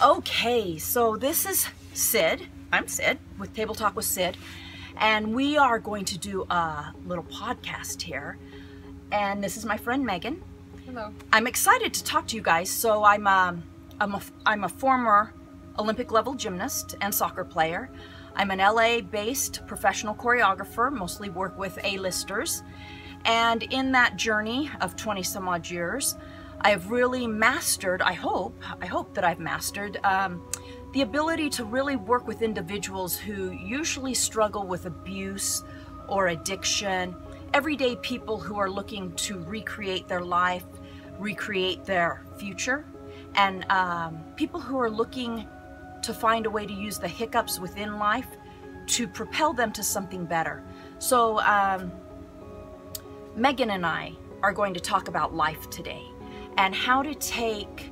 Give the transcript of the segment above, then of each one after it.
Okay, so this is Sid. I'm Sid with Table Talk with Sid, and we are going to do a little podcast here. And this is my friend Megan. Hello. I'm excited to talk to you guys. So I'm a former Olympic level gymnast and soccer player. I'm an LA-based professional choreographer, mostly work with A-listers. And in that journey of 20 some odd years, I have really mastered, I hope that I've mastered the ability to really work with individuals who usually struggle with abuse or addiction, everyday people who are looking to recreate their life, recreate their future, and people who are looking to find a way to use the hiccups within life to propel them to something better. So Megan and I are going to talk about life today and how to take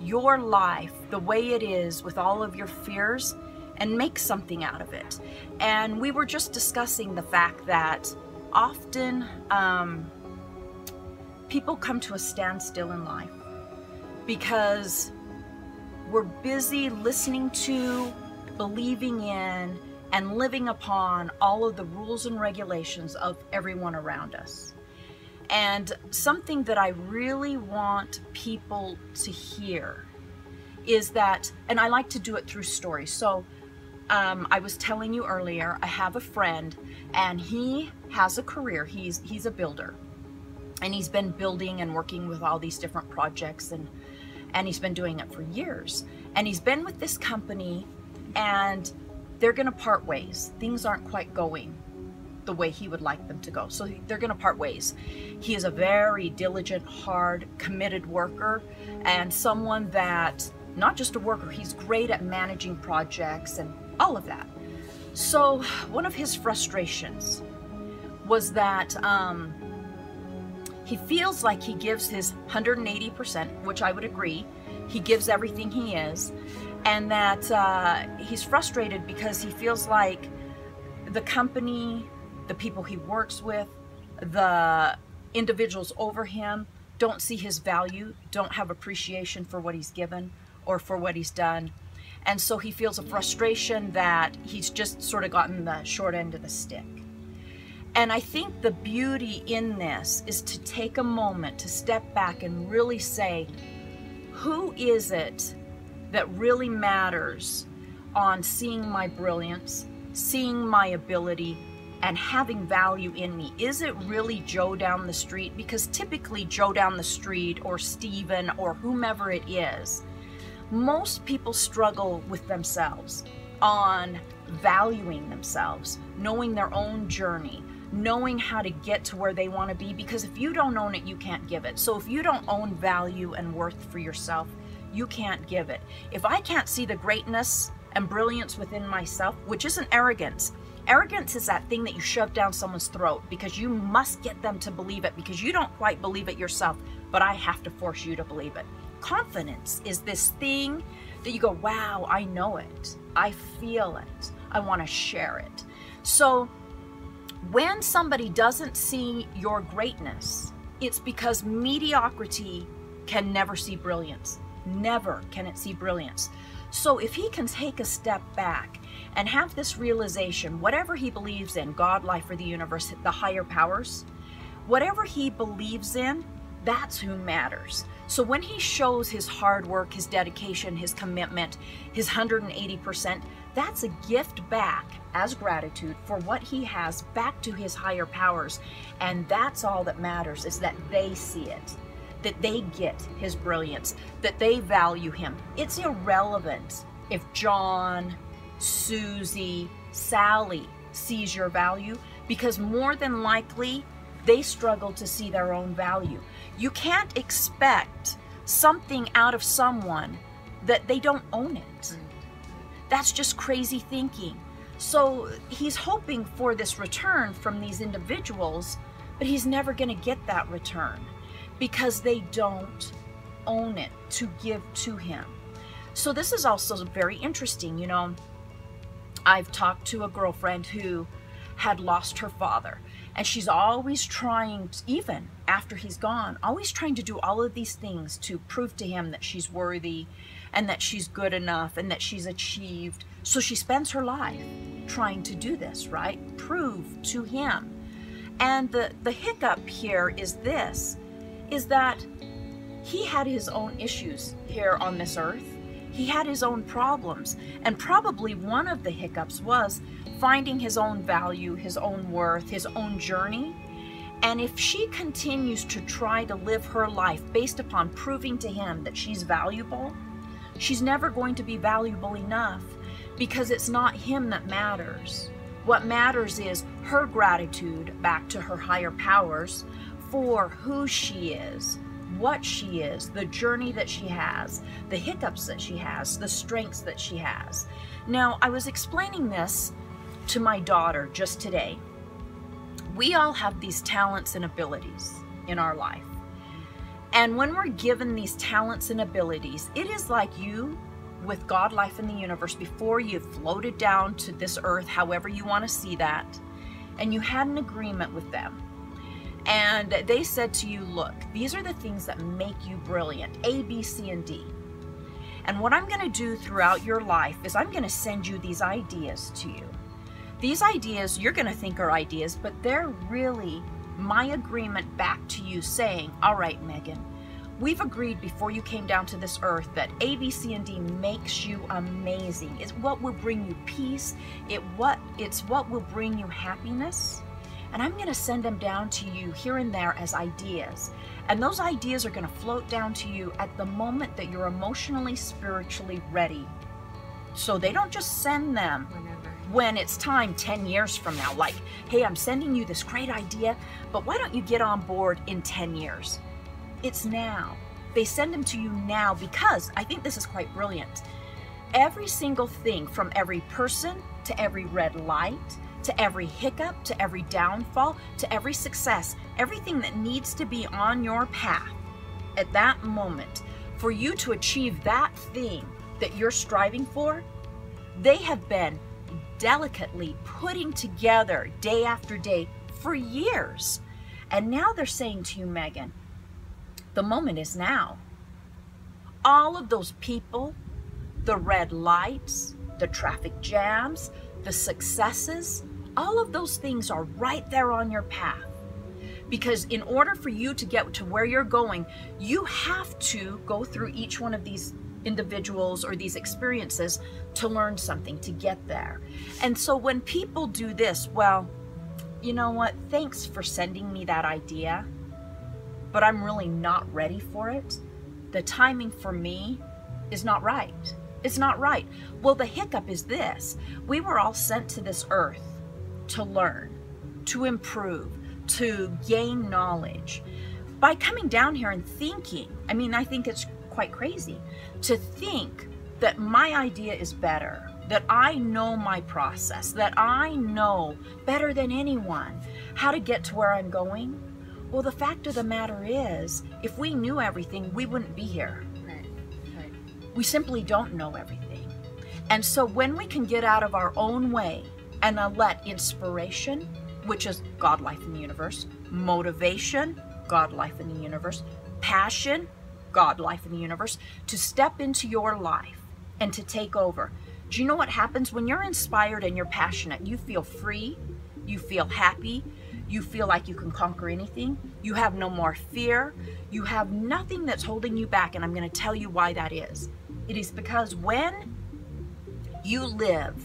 your life the way it is with all of your fears and make something out of it. And we were just discussing the fact that often people come to a standstill in life because we're busy listening to, believing in, and living upon all of the rules and regulations of everyone around us. And something that I really want people to hear is that, and I like to do it through stories. So I was telling you earlier, I have a friend and he has a career. He's a builder, and he's been building and working with all these different projects, and he's been doing it for years. And he's been with this company and they're gonna part ways. Things aren't quite going the way he would like them to go. So they're gonna part ways. He is a very diligent, hard, committed worker, and someone that, not just a worker, he's great at managing projects and all of that. So one of his frustrations was that he feels like he gives his 180%, which I would agree. He gives everything he is, and that he's frustrated because he feels like the company, the people he works with, the individuals over him don't see his value, don't have appreciation for what he's given or for what he's done. And so he feels a frustration that he's just sort of gotten the short end of the stick. And I think the beauty in this is to take a moment to step back and really say, who is it that really matters on seeing my brilliance, seeing my ability, and having value in me? Is it really Joe down the street? Because typically Joe down the street or Steven or whomever it is, most people struggle with themselves on valuing themselves, knowing their own journey, knowing how to get to where they want to be, because if you don't own it, you can't give it. So if you don't own value and worth for yourself, you can't give it. If I can't see the greatness and brilliance within myself, which isn't arrogance. Arrogance is that thing that you shove down someone's throat because you must get them to believe it because you don't quite believe it yourself, but I have to force you to believe it. Confidence is this thing that you go, wow, I know it. I feel it. I want to share it. So when somebody doesn't see your greatness, it's because mediocrity can never see brilliance. Never can it see brilliance. So if he can take a step back and have this realization, whatever he believes in, God, life, or the universe, the higher powers, whatever he believes in, that's who matters. So when he shows his hard work, his dedication, his commitment, his 180%, that's a gift back as gratitude for what he has back to his higher powers. And that's all that matters, is that they see it, that they get his brilliance, that they value him. It's irrelevant if John, Susie, Sally sees your value, because more than likely they struggle to see their own value. You can't expect something out of someone that they don't own it. That's just crazy thinking. So he's hoping for this return from these individuals, but he's never going to get that return because they don't own it to give to him. So this is also very interesting. You know, I've talked to a girlfriend who had lost her father, And she's always trying, even after he's gone, always trying to do all of these things to prove to him that she's worthy and that she's good enough and that she's achieved. So she spends her life trying to do this, right? Prove to him. And the hiccup here is this, is that he had his own issues here on this earth. He had his own problems. And probably one of the hiccups was finding his own value, his own worth, his own journey. And if she continues to try to live her life based upon proving to him that she's valuable, she's never going to be valuable enough, because it's not him that matters. What matters is her gratitude back to her higher powers for who she is, what she is, the journey that she has, the hiccups that she has, the strengths that she has. Now, I was explaining this to my daughter just today. We all have these talents and abilities in our life. And when we're given these talents and abilities, it is like you, with God, life, and the universe, before you floated down to this earth, however you want to see that, and you had an agreement with them. And they said to you, look, these are the things that make you brilliant, A, B, C, and D. And what I'm going to do throughout your life is I'm going to send you these ideas to you. These ideas you're going to think are ideas, but they're really my agreement back to you saying, all right, Megan, we've agreed before you came down to this earth that A, B, C, and D makes you amazing. It's what will bring you peace. It's what will bring you happiness. And I'm going to send them down to you here and there as ideas. And those ideas are going to float down to you at the moment that you're emotionally, spiritually ready. So they don't just send them when it's time 10 years from now. Like, hey, I'm sending you this great idea, but why don't you get on board in 10 years? It's now. They send them to you now because I think this is quite brilliant. Every single thing, from every person to every red light, to every hiccup, to every downfall, to every success, everything that needs to be on your path at that moment for you to achieve that thing that you're striving for, they have been delicately putting together day after day for years. And now they're saying to you, Megan, the moment is now. All of those people, the red lights, the traffic jams, the successes, all of those things are right there on your path. Because in order for you to get to where you're going, you have to go through each one of these individuals or these experiences to learn something, to get there. And so when people do this, well, you know what? Thanks for sending me that idea, but I'm really not ready for it. The timing for me is not right. It's not right. Well, the hiccup is this. We were all sent to this earth to learn, to improve, to gain knowledge. By coming down here and thinking, I mean, I think it's quite crazy to think that my idea is better, that I know my process, that I know better than anyone how to get to where I'm going. Well, the fact of the matter is, if we knew everything, we wouldn't be here. Right. We simply don't know everything. And so when we can get out of our own way and let inspiration, which is God, life, and the universe, motivation, God, life, and the universe, passion, God, life, and the universe, to step into your life and to take over. Do you know what happens when you're inspired and you're passionate? You feel free, you feel happy, you feel like you can conquer anything, you have no more fear, you have nothing that's holding you back, and I'm going to tell you why that is. It is because when you live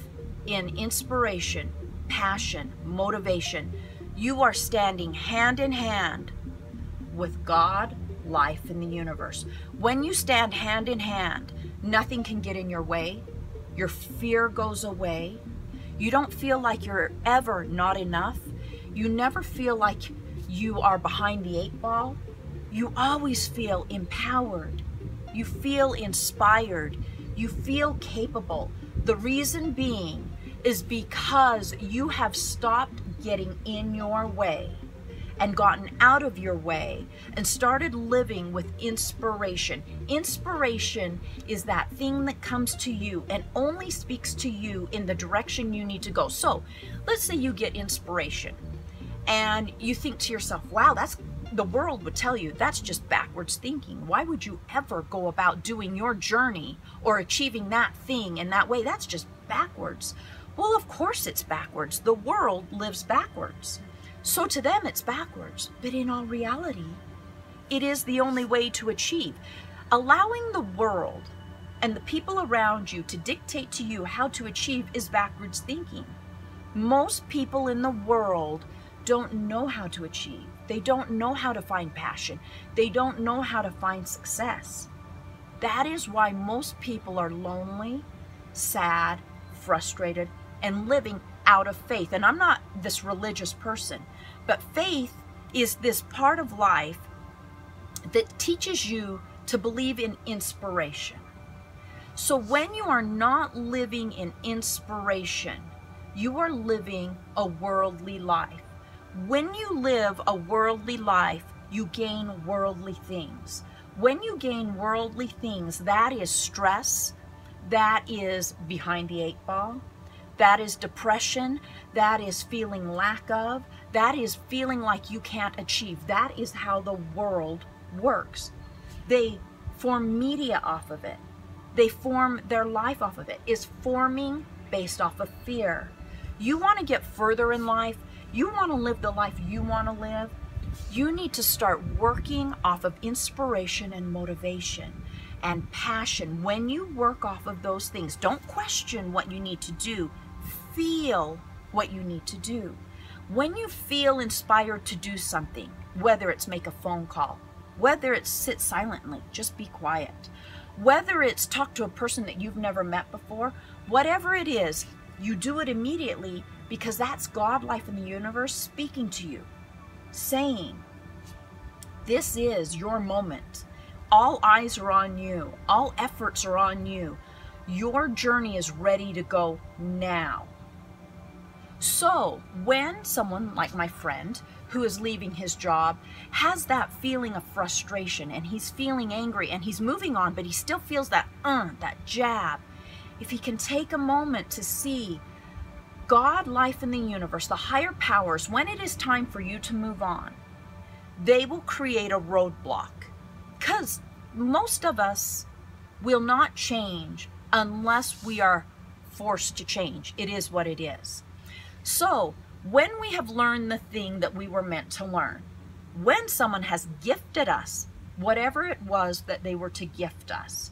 in inspiration, passion, motivation, you are standing hand in hand with God, life, and the universe. When you stand hand in hand, nothing can get in your way. Your fear goes away. You don't feel like you're ever not enough. You never feel like you are behind the 8 ball. You always feel empowered. You feel inspired. You feel capable. The reason being is because you have stopped getting in your way and gotten out of your way and started living with inspiration. Inspiration is that thing that comes to you and only speaks to you in the direction you need to go. So let's say you get inspiration and you think to yourself, wow, the world would tell you that's just backwards thinking. Why would you ever go about doing your journey or achieving that thing in that way? That's just backwards. Well, of course it's backwards. The world lives backwards. So to them it's backwards. But in all reality, it is the only way to achieve. Allowing the world and the people around you to dictate to you how to achieve is backwards thinking. Most people in the world don't know how to achieve. They don't know how to find passion. They don't know how to find success. That is why most people are lonely, sad, frustrated, and living out of faith. And I'm not this religious person, but faith is this part of life that teaches you to believe in inspiration. So when you are not living in inspiration, you are living a worldly life. When you live a worldly life, you gain worldly things. When you gain worldly things, that is stress, that is behind the 8 ball, that is depression, that is feeling lack of, that is feeling like you can't achieve. That is how the world works. They form media off of it. They form their life off of it. It's forming based off of fear. You want to get further in life, you want to live the life you want to live, you need to start working off of inspiration and motivation and passion. When you work off of those things, don't question what you need to do. Feel what you need to do. When you feel inspired to do something, whether it's make a phone call, whether it's sit silently, just be quiet, whether it's talk to a person that you've never met before, whatever it is, you do it immediately, because that's God, life in the universe speaking to you, saying, this is your moment. All eyes are on you. All efforts are on you. Your journey is ready to go now. So when someone like my friend who is leaving his job has that feeling of frustration and he's feeling angry and he's moving on, but he still feels that jab, if he can take a moment to see God, life in the universe, the higher powers, when it is time for you to move on, they will create a roadblock, because most of us will not change unless we are forced to change. It is what it is. So when we have learned the thing that we were meant to learn, when someone has gifted us whatever it was that they were to gift us,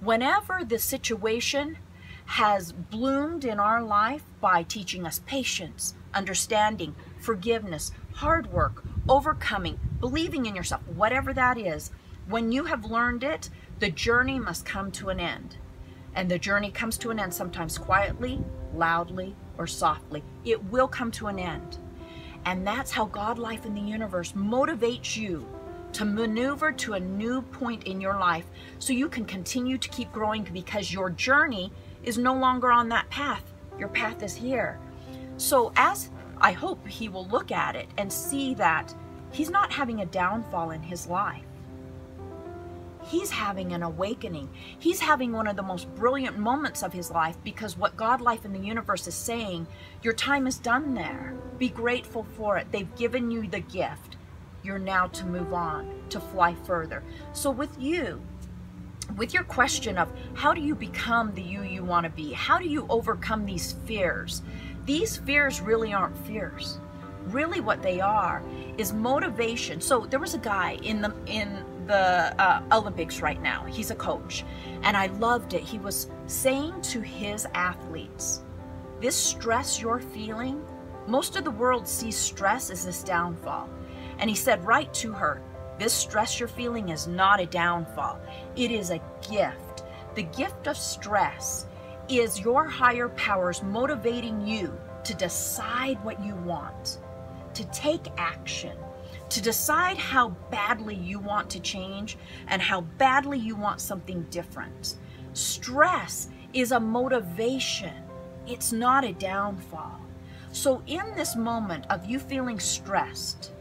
whenever the situation has bloomed in our life by teaching us patience, understanding, forgiveness, hard work, overcoming, believing in yourself, whatever that is, when you have learned it, the journey must come to an end. And the journey comes to an end sometimes quietly, loudly, or softly. It will come to an end. And that's how God, life in the universe motivates you to maneuver to a new point in your life so you can continue to keep growing, because your journey is no longer on that path. Your path is here. So as I hope he will look at it and see that he's not having a downfall in his life. He's having an awakening. He's having one of the most brilliant moments of his life, because what God, life in the universe is saying, your time is done there. Be grateful for it. They've given you the gift. You're now to move on, to fly further. So with you, with your question of how do you become the you want to be? How do you overcome these fears? These fears really aren't fears. Really what they are is motivation. So there was a guy in the Olympics right now. He's a coach, and I loved it. He was saying to his athletes, this stress you're feeling, most of the world sees stress as this downfall. And he said right to her, this stress you're feeling is not a downfall. It is a gift. The gift of stress is your higher powers motivating you to decide what you want, to take action, to decide how badly you want to change and how badly you want something different. Stress is a motivation. It's not a downfall. So in this moment of you feeling stressed,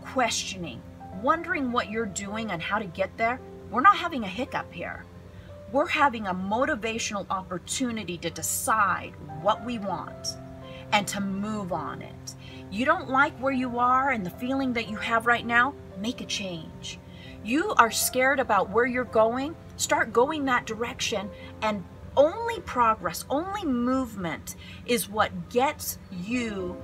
questioning, wondering what you're doing and how to get there, we're not having a hiccup here. We're having a motivational opportunity to decide what we want and to move on it. You don't like where you are and the feeling that you have right now, make a change. You are scared about where you're going, start going that direction, and only progress, only movement is what gets you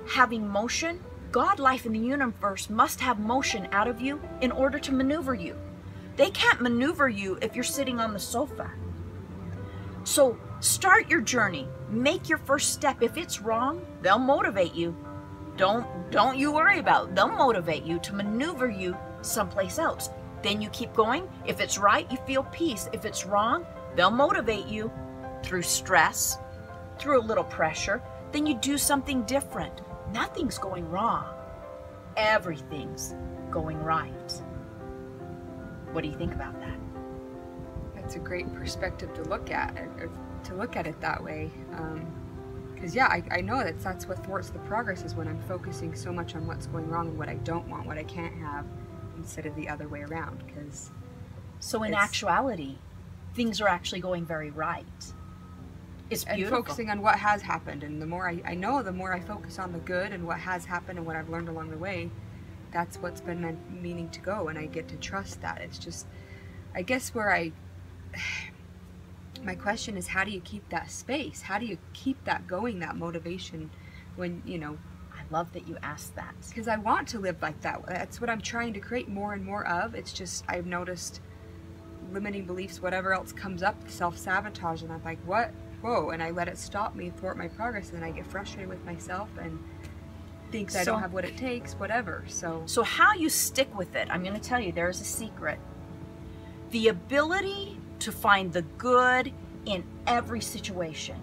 having motion. God, life, in the universe must have motion out of you in order to maneuver you. They can't maneuver you if you're sitting on the sofa. So start your journey, make your first step. If it's wrong, they'll motivate you. Don't you worry about it. They'll motivate you to maneuver you someplace else. Then you keep going. If it's right, you feel peace. If it's wrong, they'll motivate you through stress, through a little pressure. Then you do something different. Nothing's going wrong. Everything's going right. What do you think about that? That's a great perspective to look at, or to look at it that way. Because yeah, I know that's what thwarts the progress, is when I'm focusing so much on what's going wrong and what I don't want, what I can't have, instead of the other way around. Because so in actuality, things are actually going very right. It's beautiful. And focusing on what has happened, and the more I know, the more I focus on the good and what has happened and what I've learned along the way, that's what's been meaning to go, and I get to trust that. It's just, I guess my question is, how do you keep that space? How do you keep that going, that motivation, when, you know? I love that you asked that. Because I want to live like that. That's what I'm trying to create more and more of. It's just, I've noticed limiting beliefs, whatever else comes up, self-sabotage, and I'm like, what? Whoa, and I let it stop me, thwart my progress, and then I get frustrated with myself and think I don't have what it takes, whatever. So how you stick with it, I'm going to tell you, there's a secret. The ability to find the good in every situation.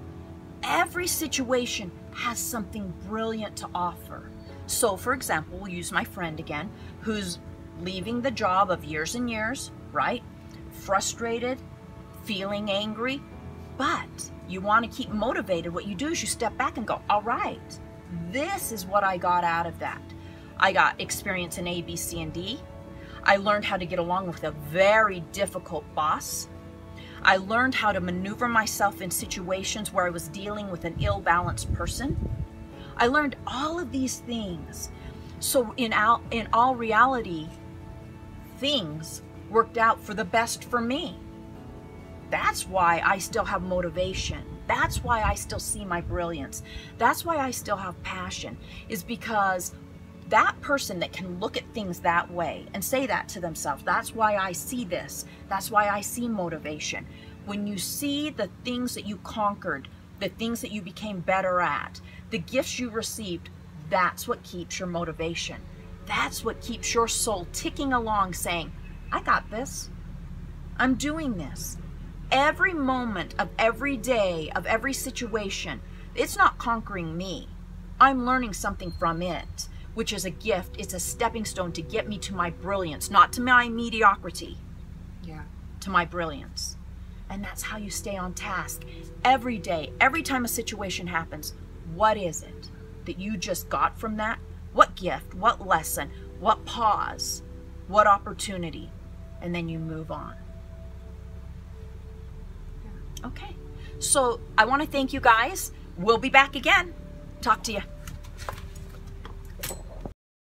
Every situation has something brilliant to offer. So for example, we'll use my friend again, who's leaving the job of years and years, right? Frustrated, feeling angry, but you want to keep motivated. What you do is you step back and go, all right, this is what I got out of that. I got experience in A, B, C, and D. I learned how to get along with a very difficult boss. I learned how to maneuver myself in situations where I was dealing with an ill-balanced person. I learned all of these things. So in all reality, things worked out for the best for me. That's why I still have motivation. That's why I still see my brilliance. That's why I still have passion, is because that person that can look at things that way and say that to themselves, that's why I see this. That's why I see motivation. When you see the things that you conquered, the things that you became better at, the gifts you received, that's what keeps your motivation. That's what keeps your soul ticking along saying, I got this. I'm doing this. Every moment of every day, of every situation, it's not conquering me. I'm learning something from it, which is a gift. It's a stepping stone to get me to my brilliance, not to my mediocrity. Yeah. To my brilliance. And that's how you stay on task every day. Every time a situation happens, what is it that you just got from that? What gift, what lesson, what pause, what opportunity? And then you move on. Okay, so I want to thank you guys. We'll be back again. Talk to you.